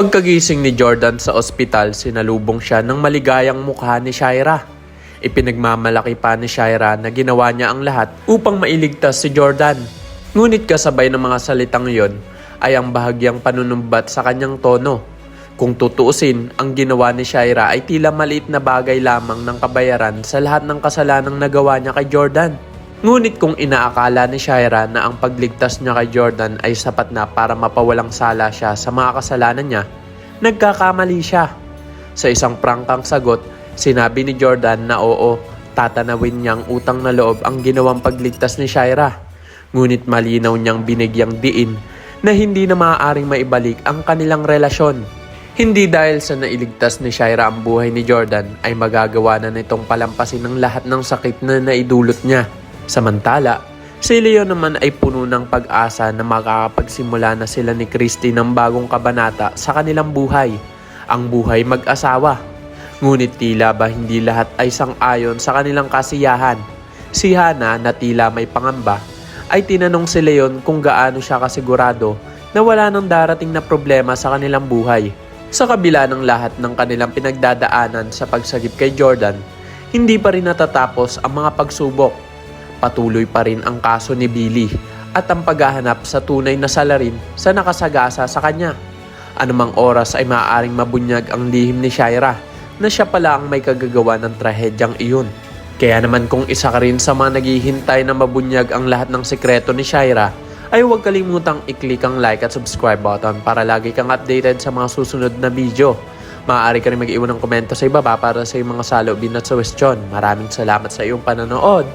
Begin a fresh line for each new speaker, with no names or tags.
Pagkagising ni Jordan sa ospital, sinalubong siya ng maligayang mukha ni Shaira. Ipinagmamalaki pa ni Shaira na ginawa niya ang lahat upang mailigtas si Jordan. Ngunit kasabay ng mga salitang iyon ay ang bahagyang panunumbat sa kanyang tono. Kung tutuusin, ang ginawa ni Shaira ay tila maliit na bagay lamang ng kabayaran sa lahat ng kasalanang nagawa niya kay Jordan. Ngunit kung inaakala ni Shaira na ang pagligtas niya kay Jordan ay sapat na para mapawalang sala siya sa mga kasalanan niya, nagkakamali siya. Sa isang prangkang sagot, sinabi ni Jordan na oo, tatanawin niyang utang na loob ang ginawang pagligtas ni Shaira. Ngunit malinaw niyang binigyang diin na hindi na maaaring maibalik ang kanilang relasyon. Hindi dahil sa nailigtas ni Shaira ang buhay ni Jordan ay magagawa na nitong palampasin ang lahat ng sakit na naidulot niya. Samantala, si Leo naman ay puno ng pag-asa na makakapagsimula na sila ni Christy ng bagong kabanata sa kanilang buhay, ang buhay mag-asawa. Ngunit tila ba hindi lahat ay sang-ayon sa kanilang kasiyahan. Si Hannah na tila may pangamba ay tinanong si Leon kung gaano siya kasigurado na wala nang darating na problema sa kanilang buhay. Sa kabila ng lahat ng kanilang pinagdadaanan sa pagsagip kay Jordan, hindi pa rin natatapos ang mga pagsubok. Patuloy pa rin ang kaso ni Billy at ang paghahanap sa tunay na salarin sa nakasagasa sa kanya. Anumang oras ay maaaring mabunyag ang lihim ni Shaira na siya pala ang may kagagawa ng trahedyang iyon. Kaya naman kung isa ka rin sa mga naghihintay na mabunyag ang lahat ng sekreto ni Shaira, ay huwag kalimutang i-click ang like at subscribe button para lagi kang updated sa mga susunod na video. Maaari ka rin mag-iwan ng komento sa ibaba para sa iyong mga saloobin at suwestyon. Maraming salamat sa iyong panonood.